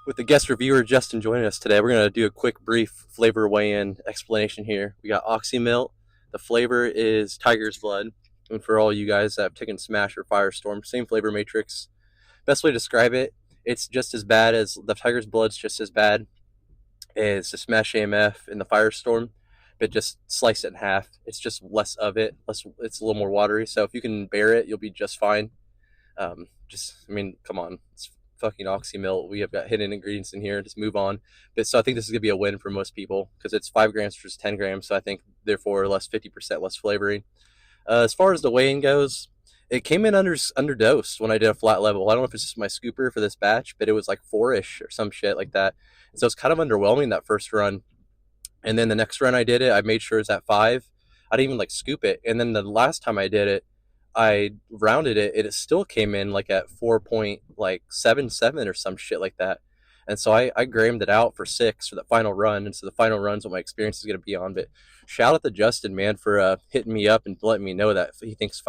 With the guest reviewer Justin joining us today, we're going to do a quick, brief flavor weigh-in explanation here. We got Oxy Melt. The flavor is Tiger's Blood. And for all you guys that have taken Smash or Firestorm, same flavor matrix. Best way to describe it, it's just as bad as the Tiger's Blood's just as bad as the Smash AMF and the Firestorm, but just slice it in half. It's just less of it. It's a little more watery. So if you can bear it, you'll be just fine. I mean, come on, it's fucking oxy milk. We have got hidden ingredients in here. Just move on. But so I think this is gonna be a win for most people because it's 5 grams versus 10 grams. So I think therefore less 50% less flavoring. As far as the weighing goes, it came in underdosed when I did a flat level. I don't know if it's just my scooper for this batch, but it was like 4-ish or some shit like that. And so it's kind of underwhelming that first run. And then the next run I did it, I made sure it's at 5. I didn't even like scoop it. And then the last time I did it, I rounded it, it still came in like at 4.77 or some shit like that. And so I grammed it out for 6 for the final run. And so the final run's what my experience is going to be on. But shout out to Justin, man, for hitting me up and letting me know that he thinks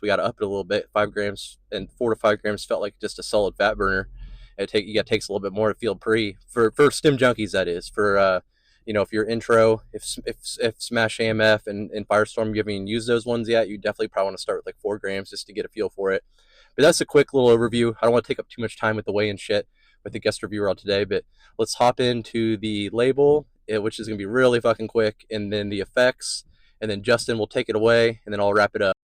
we got to up it a little bit. 5 grams and 4 to 5 grams felt like just a solid fat burner. It takes a little bit more to feel pre for stim junkies, that is. For if you're intro, if Smash AMF and Firestorm you haven't even used those ones yet, you definitely probably want to start with like 4 grams just to get a feel for it. But that's a quick little overview. I don't want to take up too much time with the weigh-in shit with the guest reviewer on today, but let's hop into the label, which is gonna be really fucking quick, and then the effects, and then Justin will take it away, and then I'll wrap it up.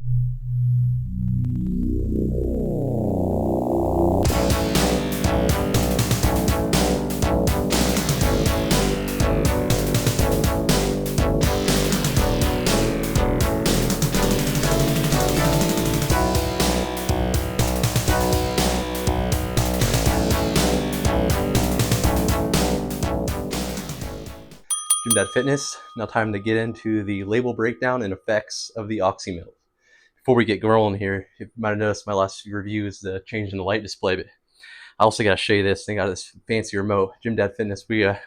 Jim Dad Fitness. Now time to get into the label breakdown and effects of the Oxy Milk. Before we get rolling here, you might have noticed my last few reviews, the change in the light display, but I also got to show you this. They got this fancy remote. Jim Dad Fitness, we're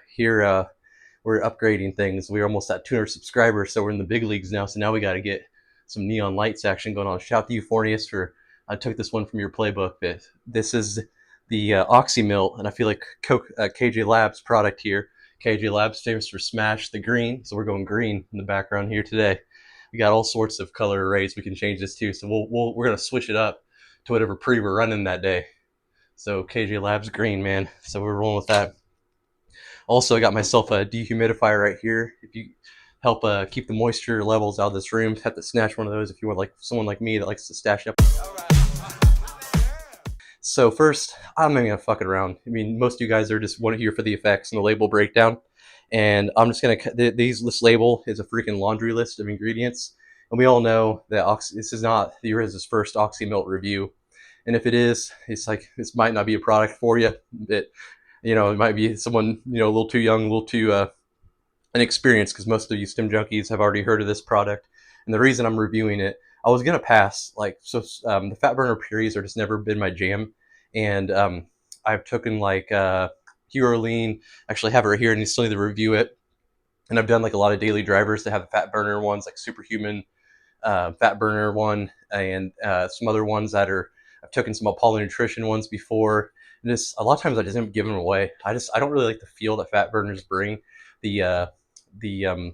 upgrading things. We're almost at 200 subscribers, so we're in the big leagues now. So now we got to get some neon lights action going on. Shout out to you, Fornius, for I took this one from your playbook. But this is the Oxy Mill, and I feel like KJ Labs product here. KJ Labs famous for Smash the green, so we're going green in the background here today. We got all sorts of color arrays we can change this to, so we're gonna switch it up to whatever pre we're running that day. So KJ Labs green, man. So we're rolling with that. Also, I got myself a dehumidifier right here. If you help keep the moisture levels out of this room, have to snatch one of those if you want, like someone like me that likes to stash up. So first, I'm not gonna fuck it around. I mean, most of you guys are just want to hear for the effects and the label breakdown, and I'm just gonna. This label is a freaking laundry list of ingredients, and we all know that this is not the Riz's first Oxy Melt review, and if it is, it's like this might not be a product for you. It it might be someone a little too young, a little too inexperienced, because most of you stim junkies have already heard of this product. And the reason I'm reviewing it, I was gonna pass. The fat burner purees are just never been my jam, and I've taken like Hero Lean. Actually, have it right here, and you still need to review it. And I've done like a lot of daily drivers that have fat burner ones, like Superhuman fat burner one, and some other ones that are. I've taken some Apollo Nutrition ones before. And just a lot of times I just end up giving them away. I don't really like the feel that fat burners bring. The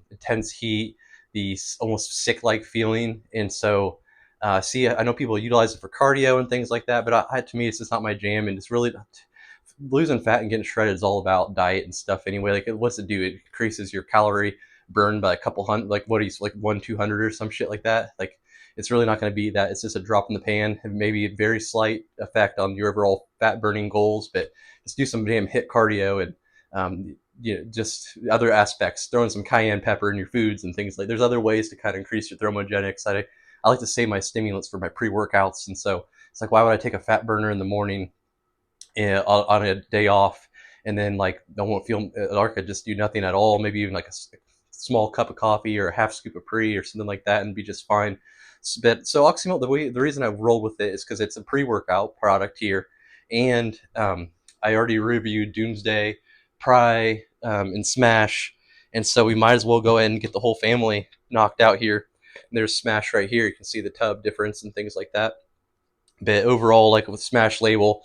intense heat, the almost sick-like feeling, and so I know people utilize it for cardio and things like that, but to me, it's just not my jam, and it's really losing fat and getting shredded is all about diet and stuff anyway. Like, what's it do? It increases your calorie burn by a couple hundred, like what is like 1-200 or some shit like that. Like, it's really not going to be that. It's just a drop in the pan, and maybe a very slight effect on your overall fat burning goals, but just do some damn hit cardio and just other aspects, throwing some cayenne pepper in your foods and things like. There's other ways to kind of increase your thermogenics. I like to save my stimulants for my pre-workouts, and so it's like, why would I take a fat burner in the morning on a day off, and then like don't want to feel like I just do nothing at all? Maybe even like a small cup of coffee or a half scoop of pre or something like that, and be just fine. But so Oxymelt, the reason I rolled with it is because it's a pre-workout product here, and I already reviewed Doomsday, Pry, and Smash, and so we might as well go ahead and get the whole family knocked out here. And there's Smash right here. You can see the tub difference and things like that. But overall, like with Smash label,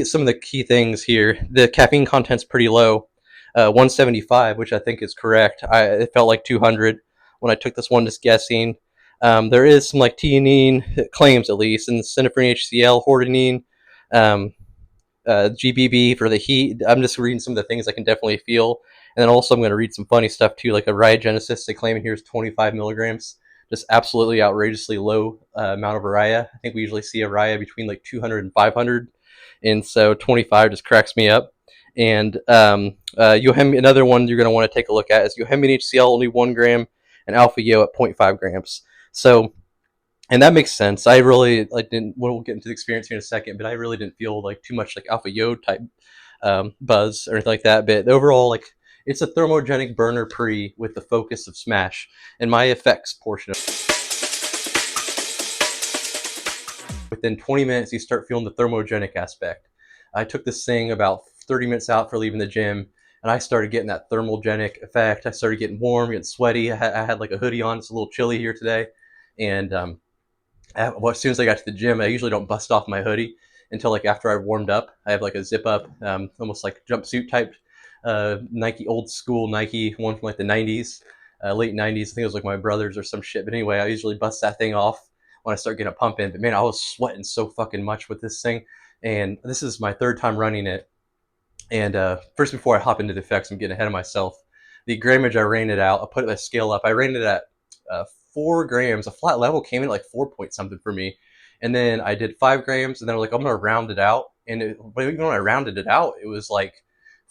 some of the key things here: the caffeine content's pretty low, 175, which I think is correct. It felt like 200 when I took this one, just guessing. There is some like theanine claims at least, and synephrine HCl, hordenine, um, GBB for the heat. I'm just reading some of the things I can definitely feel, and then also I'm going to read some funny stuff too, like a Ryagenesis. They claim here is 25 milligrams, just absolutely outrageously low amount of Rya. I think we usually see a Rya between like 200 and 500, and so 25 just cracks me up. And another one you're going to want to take a look at is Yohimbe HCl, only 1 gram, and Alpha Yo at 0.5 grams. So and that makes sense. I really like didn't. We'll get into the experience here in a second, but I really didn't feel like too much like Alpha Yo type buzz or anything like that. But overall, like it's a thermogenic burner pre with the focus of Smash. And my effects portion of within 20 minutes, you start feeling the thermogenic aspect. I took this thing about 30 minutes out for leaving the gym, and I started getting that thermogenic effect. I started getting warm, getting sweaty. I had like a hoodie on. It's a little chilly here today, and well, as soon as I got to the gym, I usually don't bust off my hoodie until like after I've warmed up. I have like a zip up, almost like jumpsuit type Nike, old school Nike, one from like the 90s, late 90s. I think it was like my brother's or some shit. But anyway, I usually bust that thing off when I start getting a pump in. But man, I was sweating so fucking much with this thing. And this is my third time running it. And first, before I hop into the effects, I'm getting ahead of myself. The grammage, I ran it out. I put my scale up. I ran it at 4 grams. A flat level came in at like 4 point something for me. And then I did 5 grams, and then I was like, I'm going to round it out. But even when I rounded it out, it was like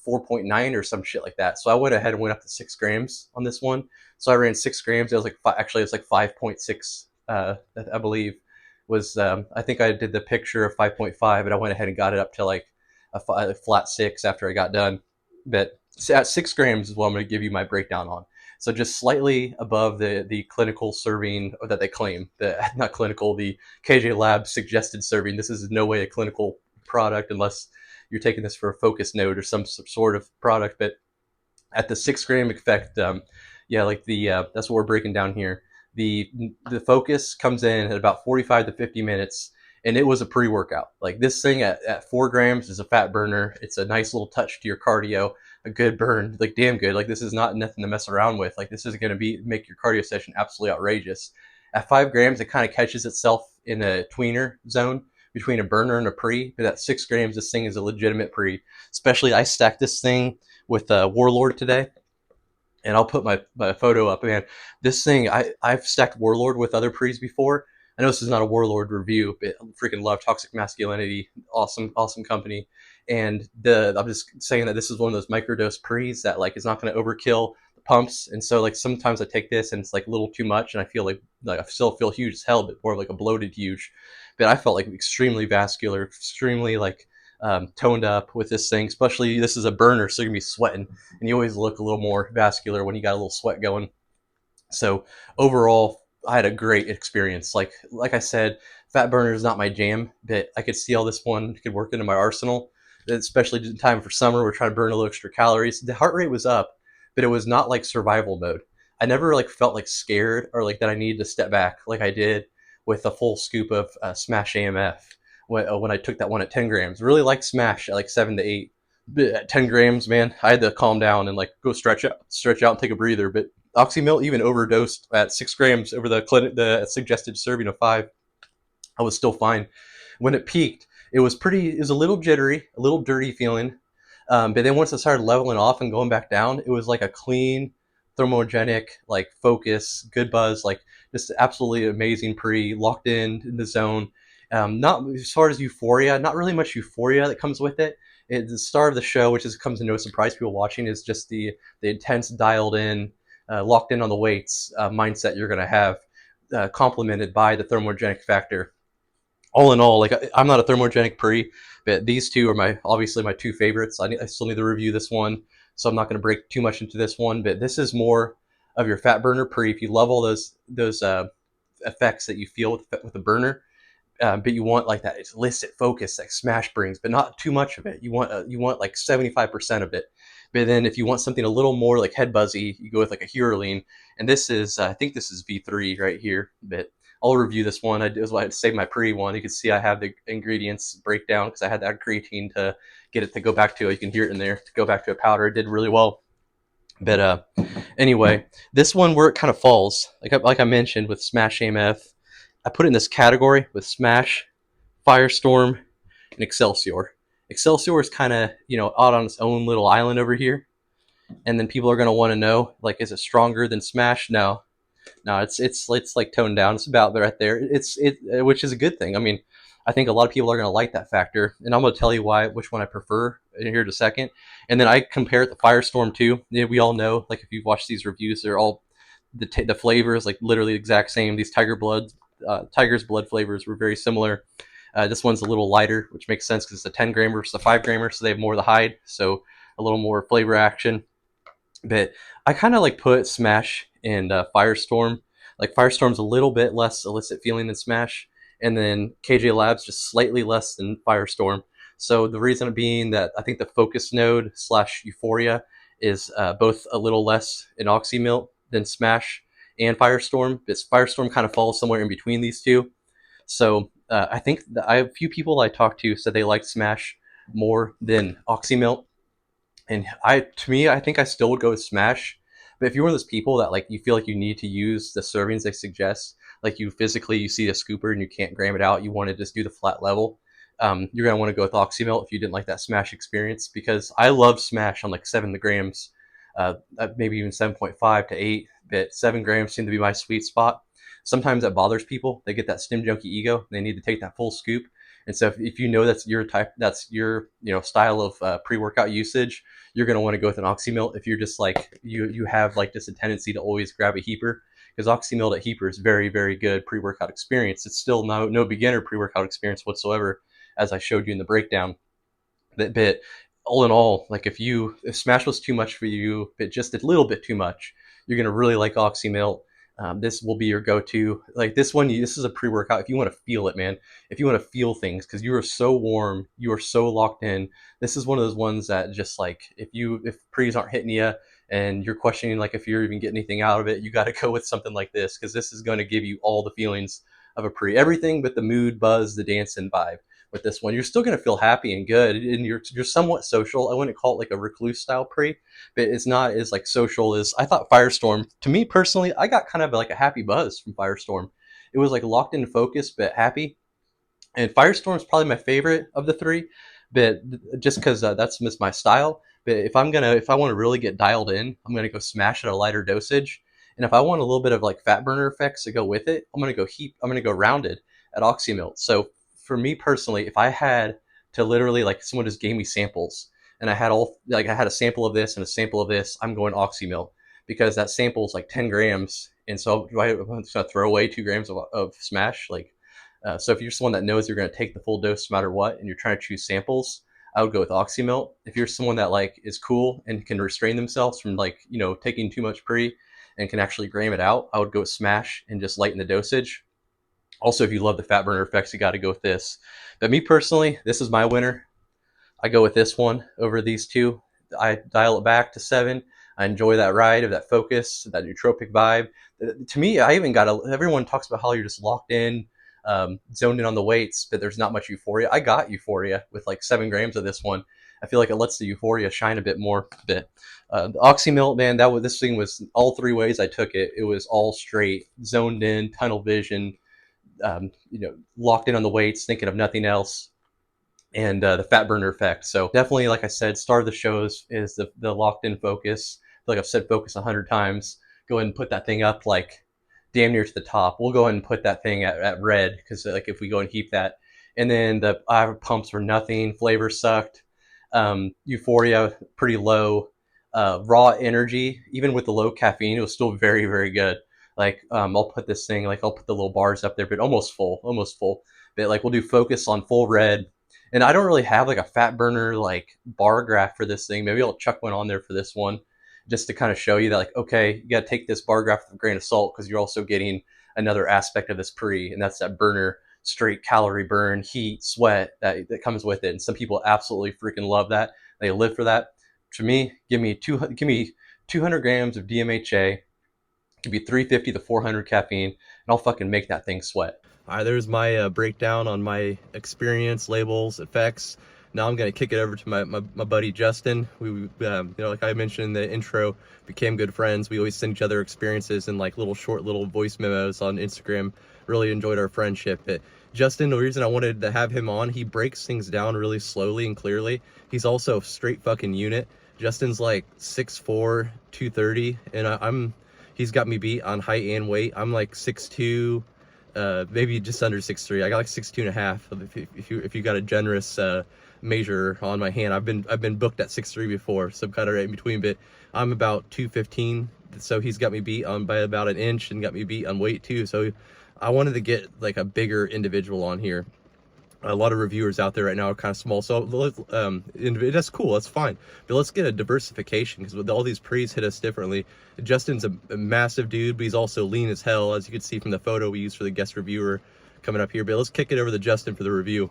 4.9 or some shit like that. So I went ahead and went up to 6 grams on this one. So I ran 6 grams. It was like actually, it was like 5.6, I believe. Was I think I did the picture of 5.5, and I went ahead and got it up to like a flat 6 after I got done. But at 6 grams is what I'm going to give you my breakdown on. So just slightly above the clinical serving that they claim. The not clinical, the KJ Lab suggested serving. This is in no way a clinical product unless you're taking this for a focus node or some sort of product. But at the 6 gram effect, yeah, like that's what we're breaking down here. The the focus comes in at about 45 to 50 minutes, and it was a pre-workout. Like this thing at 4 grams is a fat burner. It's a nice little touch to your cardio, a good burn, like damn good. Like this is not nothing to mess around with. Like this is going to make your cardio session absolutely outrageous. At 5 grams, it kind of catches itself in a tweener zone between a burner and a pre. But at 6 grams, this thing is a legitimate pre. Especially, I stacked this thing with Warlord today, and I'll put my photo up. Man, this thing I've stacked Warlord with other pre's before. I know this is not a Warlord review, but I freaking love Toxic Masculinity. Awesome company. And I'm just saying that this is one of those microdose pre's that like is not going to overkill the pumps. And so like sometimes I take this and it's like a little too much, and I feel like I still feel huge as hell, but more like a bloated huge. But I felt like extremely vascular, extremely like toned up with this thing. Especially this is a burner, so you're gonna be sweating, and you always look a little more vascular when you got a little sweat going. So overall, I had a great experience. Like I said, fat burner is not my jam, but I could see how this one could work into my arsenal, especially in time for summer. We're trying to burn a little extra calories. The heart rate was up, but it was not like survival mode. I never like felt like scared or like that I needed to step back like I did with a full scoop of Smash AMF when I took that one at 10 grams. Really like Smash at like 7 to 8. But at 10 grams, man, I had to calm down and like go stretch out and take a breather. But Oxymil even overdosed at 6 grams over the suggested serving of 5. I was still fine. When it peaked, it was a little jittery, a little dirty feeling. But then once it started leveling off and going back down, it was like a clean, thermogenic, like focus, good buzz, like just absolutely amazing pre, locked in the zone. Not as far as euphoria, not really much euphoria that comes with it. The star of the show, which comes to no surprise to people watching, is just the intense, dialed in, locked in on the weights mindset you're going to have, complemented by the thermogenic factor. All in all, like I'm not a thermogenic pre, but these two are obviously my two favorites. I still need to review this one, so I'm not going to break too much into this one. But this is more of your fat burner pre. If you love all those effects that you feel with the burner, but you want like that illicit focus that Smash brings, but not too much of it. You want like 75% of it. But then if you want something a little more like head buzzy, you go with like a Hurline. And this is I think this is V3 right here. But I'll review this one. It was why I had to save my pre one. You can see I have the ingredients breakdown because I had that creatine to get it to go back to. You can hear it in there to go back to a powder. It did really well. But anyway, this one where it kind of falls, like I mentioned with Smash AMF, I put it in this category with Smash, Firestorm, and Excelsior. Excelsior is kind of out on its own little island over here, and then people are going to want to know, like, is it stronger than Smash? No, no, it's like toned down. It's about right there. Which is a good thing. I mean, I think a lot of people are going to like that factor, and I'm going to tell you why, which one I prefer in here in a second. And then I compare it to Firestorm too. We all know, like if you've watched these reviews, they're all the flavors like literally the exact same. These Tiger's blood flavors were very similar. This one's a little lighter, which makes sense because it's a 10 grammer versus a 5 grammer, so they have more of the hide, so a little more flavor action. But I kind of like put Smash and Firestorm. Like Firestorm's a little bit less illicit feeling than Smash, and then KJ Labs just slightly less than Firestorm. So the reason being that I think the focus node slash Euphoria is both a little less in Oxymelt than Smash and Firestorm. But Firestorm kind of falls somewhere in between these two. So I think a few people I talked to said they liked Smash more than Oxymelt, and to me, I think I still would go with Smash. But if you're one of those people that like you feel like you need to use the servings they suggest, like you see a scooper and you can't gram it out, you want to just do the flat level. You're gonna want to go with Oxymelt if you didn't like that Smash experience, because I love Smash on like 7 grams, maybe even 7.5 to 8. But 7 grams seem to be my sweet spot. Sometimes that bothers people. They get that stim junkie ego. They need to take that full scoop. And so if you know that's your type, that's your style of pre-workout usage, you're going to want to go with an Oxymelt. If you're just like you have like just a tendency to always grab a heaper, because Oxymelt at heaper is very, very good pre-workout experience. It's still no beginner pre-workout experience whatsoever, as I showed you in the breakdown. But all in all, like if Smash was too much for you, but just a little bit too much, you're going to really like Oxymelt. This will be your go-to. Like this one, this is a pre-workout. If you want to feel it, man, if you want to feel things, because you are so warm, you are so locked in. This is one of those ones that just like if pre's aren't hitting you and you're questioning like if you're even getting anything out of it, you got to go with something like this, because this is going to give you all the feelings of a pre, everything but the mood, buzz, the dance, and vibe. With this one, you're still going to feel happy and good, and you're somewhat social. I wouldn't call it like a recluse style pre, but it's not as like social as I thought. Firestorm, to me personally, I got kind of like a happy buzz from Firestorm. It was like locked in focus but happy, and Firestorm is probably my favorite of the three, but just because that's my style. But if I want to really get dialed in, I'm gonna go Smash at a lighter dosage, and if I want a little bit of like fat burner effects to go with it, I'm gonna go rounded at Oxymelt. So for me personally, if I had to literally like someone just gave me samples and I had a sample of this and a sample of this, I'm going Oxymelt, because that sample is like 10 grams, and so I'm just gonna throw away 2 grams of Smash. Like, so if you're someone that knows you're gonna take the full dose no matter what, and you're trying to choose samples, I would go with Oxymelt. If you're someone that like is cool and can restrain themselves from like taking too much pre and can actually gram it out, I would go with Smash and just lighten the dosage. Also, if you love the fat burner effects, you got to go with this. But me personally, this is my winner. I go with this one over these two. I dial it back to 7. I enjoy that ride of that focus, that nootropic vibe. To me, everyone talks about how you're just locked in, zoned in on the weights, but there's not much euphoria. I got euphoria with like 7 grams of this one. I feel like it lets the euphoria shine a bit more. But the Oxymelt, man, this thing was all 3 ways I took it. It was all straight, zoned in, tunnel vision, locked in on the weights, thinking of nothing else, and the fat burner effect. So definitely, like I said, star of the shows is the locked in focus. Like I've said, focus 100 times. Go ahead and put that thing up like damn near to the top. We'll go ahead and put that thing at red, because like if we go and heap that, and then the pumps were nothing. Flavor sucked. Euphoria pretty low. Raw energy, even with the low caffeine, it was still very, very good. Like I'll put this thing, like I'll put the little bars up there, but almost full. But like we'll do focus on full red, and I don't really have like a fat burner like bar graph for this thing. Maybe I'll chuck one on there for this one, just to kind of show you that like, okay, you got to take this bar graph with a grain of salt, because you're also getting another aspect of this pre, and that's that burner, straight calorie burn, heat, sweat that comes with it. And some people absolutely freaking love that. They live for that. To me, give me 200 grams of DMHA, It could be 350 to 400 caffeine, and I'll fucking make that thing sweat. All right, there's my breakdown on my experience, labels, effects. Now I'm gonna kick it over to my buddy Justin. We like I mentioned in the intro, became good friends. We always send each other experiences and like short little voice memos on Instagram. Really enjoyed our friendship. But Justin, the reason I wanted to have him on, he breaks things down really slowly and clearly. He's also a straight fucking unit. Justin's like 6'4", 230, and he's got me beat on height and weight. I'm like 6'2", maybe just under 6'3". I got like 6'2.5". If you got a generous measure on my hand, I've been booked at 6'3" before, so I'm kind of right in between. But I'm about 215, so he's got me beat on by about an inch and got me beat on weight too. So I wanted to get like a bigger individual on here. A lot of reviewers out there right now are kind of small, so that's cool, that's fine. But let's get a diversification, because with all these pre's hit us differently. Justin's a massive dude, but he's also lean as hell, as you can see from the photo we used for the guest reviewer coming up here. But let's kick it over to Justin for the review.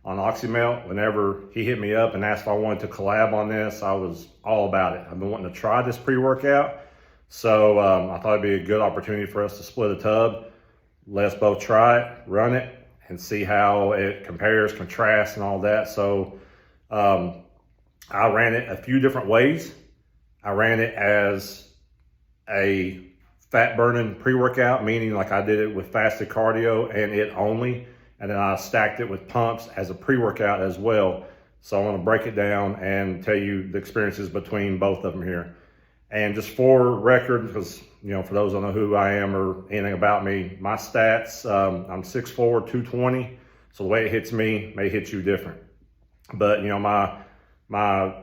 On Oxymelt, whenever he hit me up and asked if I wanted to collab on this, I was all about it. I've been wanting to try this pre-workout, so I thought it'd be a good opportunity for us to split a tub. Let's both try it, run it, and see how it compares, contrasts, and all that. So I ran it a few different ways. I ran it as a fat burning pre-workout, meaning like I did it with fasted cardio and it only. And then I stacked it with pumps as a pre-workout as well. So I want to break it down and tell you the experiences between both of them here. And just for record, because for those who don't know who I am or anything about me, my stats, I'm 6'4", 220. So the way it hits me may hit you different. But my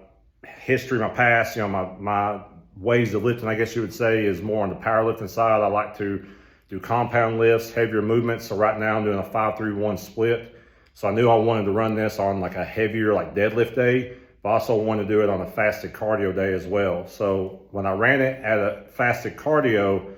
history, my past, my ways of lifting, I guess you would say, is more on the powerlifting side. I like to do compound lifts, heavier movements. So right now I'm doing a 5-3-1 split. So I knew I wanted to run this on like a heavier like deadlift day, but I also wanted to do it on a fasted cardio day as well. So when I ran it at a fasted cardio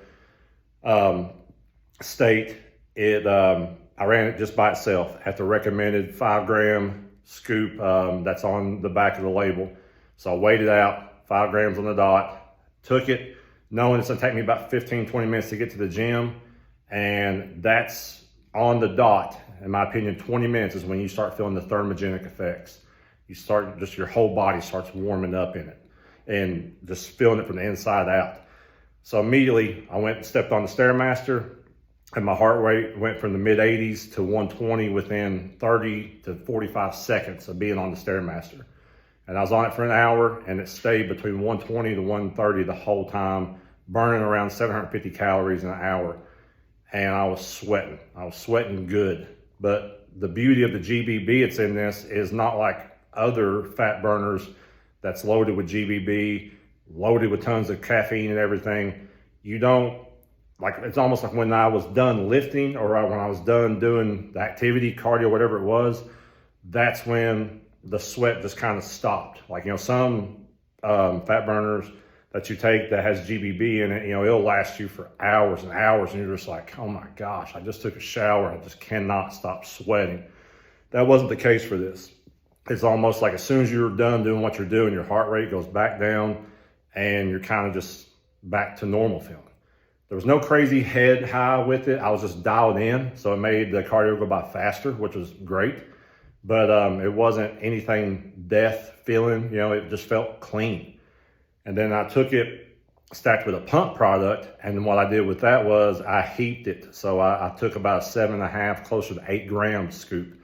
state, I ran it just by itself at the recommended 5-gram scoop that's on the back of the label. So I weighed it out, 5 grams on the dot, took it, knowing it's gonna take me about 15-20 minutes to get to the gym. And that's on the dot. In my opinion, 20 minutes is when you start feeling the thermogenic effects. You start, just your whole body starts warming up in it and just feeling it from the inside out. So immediately I went and stepped on the Stairmaster, and my heart rate went from the mid 80s to 120 within 30 to 45 seconds of being on the Stairmaster. And I was on it for an hour, and it stayed between 120 to 130 the whole time, burning around 750 calories in an hour. And I was sweating good. But the beauty of the GBB that's in this is not like other fat burners that's loaded with GBB, loaded with tons of caffeine and everything. You don't, like, it's almost like when I was done lifting or when I was done doing the activity, cardio, whatever it was, that's when the sweat just kind of stopped. Like, some fat burners that you take that has GBB in it, it'll last you for hours and hours, and you're just like, oh my gosh, I just took a shower, I just cannot stop sweating. That wasn't the case for this. It's almost like as soon as you're done doing what you're doing, your heart rate goes back down and you're kind of just back to normal feeling. There was no crazy head high with it. I was just dialed in, so it made the cardio go by faster, which was great. But it wasn't anything death feeling, it just felt clean. And then I took it, stacked with a pump product, and then what I did with that was I heaped it. So I took about a 7.5, closer to 8 gram scoop.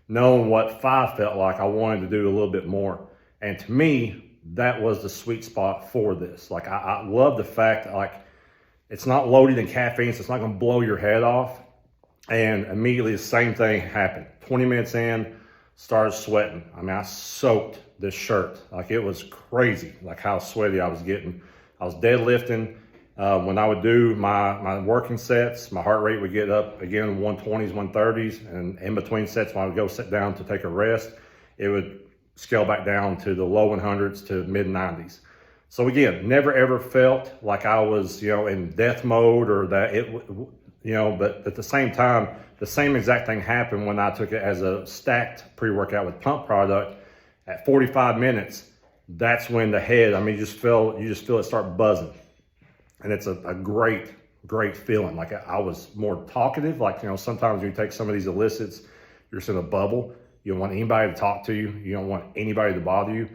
Knowing what 5 felt like, I wanted to do a little bit more. And to me, that was the sweet spot for this. Like, I love the fact that, like, it's not loaded in caffeine, so it's not gonna blow your head off. And immediately the same thing happened. 20 minutes in, started sweating. I mean, I soaked this shirt. Like, it was crazy, like how sweaty I was getting. I was deadlifting. When I would do my working sets, my heart rate would get up again, 120s, 130s. And in between sets, when I would go sit down to take a rest, it would scale back down to the low 100s to mid 90s. So again, never ever felt like I was, in death mode or that but at the same time, the same exact thing happened when I took it as a stacked pre-workout with pump product. At 45 minutes, that's when the head, you just feel it start buzzing. and it's a great feeling. Like I was more talkative. Like, you know, sometimes when you take some of these illicits, you're just in a bubble. You don't want anybody to talk to you. You don't want anybody to bother you.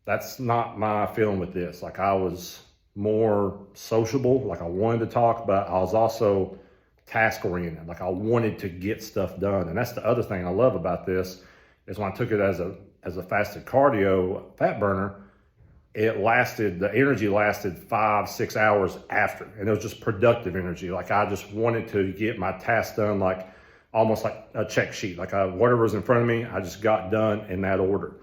That's not my feeling with this. Like, I was more sociable. Like, I wanted to talk, but I was also task oriented. Like, I wanted to get stuff done. And that's the other thing I love about this is when I took it as a fasted cardio fat burner, the energy lasted 5-6 hours after, and it was just productive energy. Like, I just wanted to get my task done, like almost like a check sheet. Like, whatever was in front of me, I just got done in that order.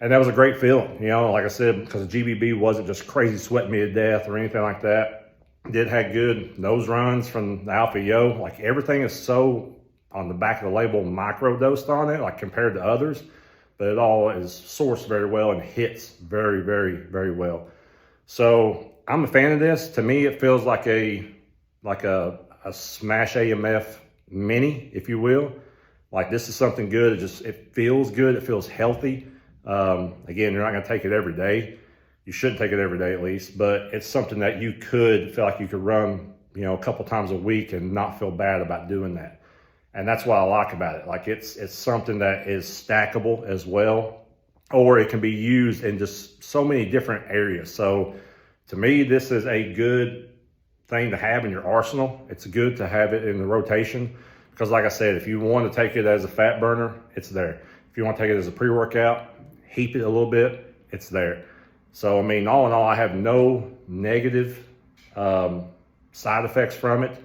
And that was a great feeling, you know, like I said, because the GBB wasn't just crazy sweating me to death or anything like that. Did have good nose runs from the Alpha Yo. Like, everything is so, on the back of the label, micro dosed on it, like compared to others. But it all is sourced very well and hits very well. So I'm a fan of this. To me, it feels like a Smash AMF mini, if you will. Like, this is something good. It feels good. It feels healthy. Again, you're not going to take it every day. You shouldn't take it every day, at least. But it's something that you could feel like you could run, you know, a couple times a week and not feel bad about doing that. And that's what I like about it. Like, it's something that is stackable as well, or it can be used in just so many different areas. So to me, this is a good thing to have in your arsenal. It's good to have it in the rotation because, like I said, if you want to take it as a fat burner, it's there. If you want to take it as a pre-workout, heat it a little bit, it's there. So, I mean, all in all, I have no negative side effects from it.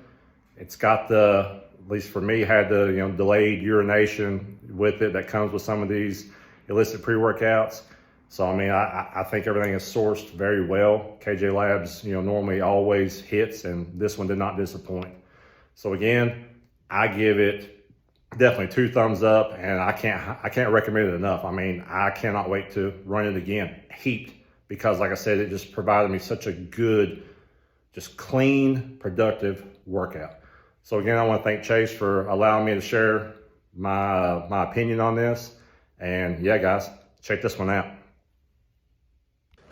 It's got at least for me, had the, you know, delayed urination with it that comes with some of these illicit pre-workouts. So, I mean, I think everything is sourced very well. KJ Labs, you know, normally always hits, and this one did not disappoint. So again, I give it definitely 2 thumbs up, and I can't recommend it enough. I mean, I cannot wait to run it again, heaped, because like I said, it just provided me such a good, just clean, productive workout. So again, I want to thank Chase for allowing me to share my opinion on this. And yeah, guys, check this one out.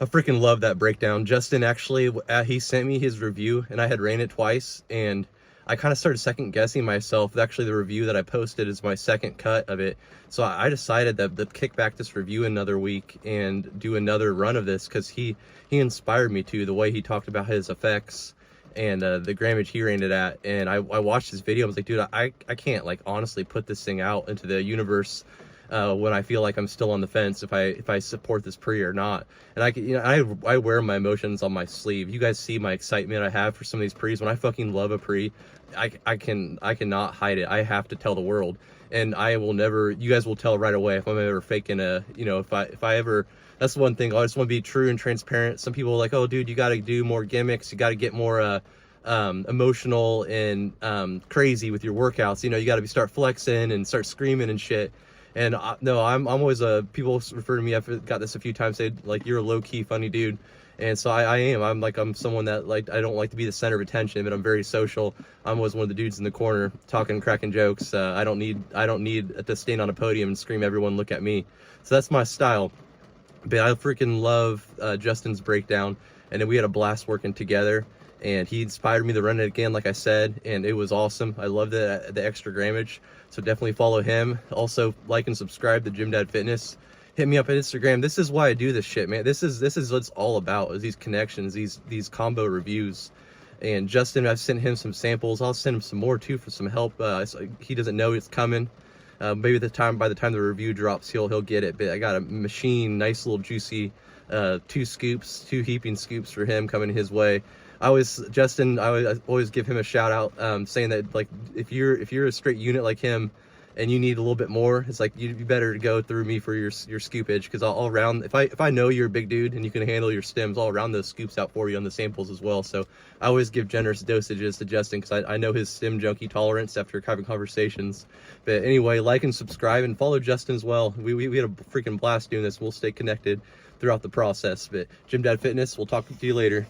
I freaking love that breakdown. Justin actually, he sent me his review, and I had ran it twice, and I kind of started second guessing myself. Actually, the review that I posted is my second cut of it. So I decided that to kick back this review another week and do another run of this, because he inspired me to, the way he talked about his effects and the grammage he ran it at. And I watched his video. I was like, dude, I can't, like, honestly put this thing out into the universe when I feel like I'm still on the fence if I support this pre or not. And I wear my emotions on my sleeve. You guys see my excitement I have for some of these pre's. When I fucking love a pre, I cannot hide it. I have to tell the world, and I will never. You guys will tell right away if I'm ever faking a, you know, if I ever. That's the one thing. I just want to be true and transparent. Some people are like, oh, dude, you got to do more gimmicks. You got to get more emotional and crazy with your workouts. You know, you got to start flexing and start screaming and shit. And no, I'm always people refer to me, I've got this a few times, say, like, you're a low-key funny dude. And so I am. I'm someone that, like, I don't like to be the center of attention, but I'm very social. I'm always one of the dudes in the corner talking, cracking jokes. I don't need to stand on a podium and scream, everyone look at me. So that's my style. But I freaking love Justin's breakdown, and then we had a blast working together, and he inspired me to run it again, like I said, and it was awesome. I loved the extra grammage. So definitely follow him. Also, like and subscribe to Gym Dad Fitness. Hit me up on Instagram. This is why I do this shit, man. This is what it's all about, is these connections, these combo reviews. And Justin, I've sent him some samples. I'll send him some more too for some help. So he doesn't know it's coming. Maybe by the time the review drops, he'll get it. But I got a machine, nice little juicy 2 heaping scoops for him coming his way. I always give him a shout out, saying that, like, if you're a straight unit like him and you need a little bit more, it's like you better go through me for your scoopage, because I'll round, if I know you're a big dude and you can handle your stems, I'll round those scoops out for you on the samples as well. So I always give generous dosages to Justin, because I know his stem junkie tolerance after having conversations. But anyway, like and subscribe and follow Justin as well. We had a freaking blast doing this. We'll stay connected throughout the process. But Gym Dad Fitness, we'll talk to you later.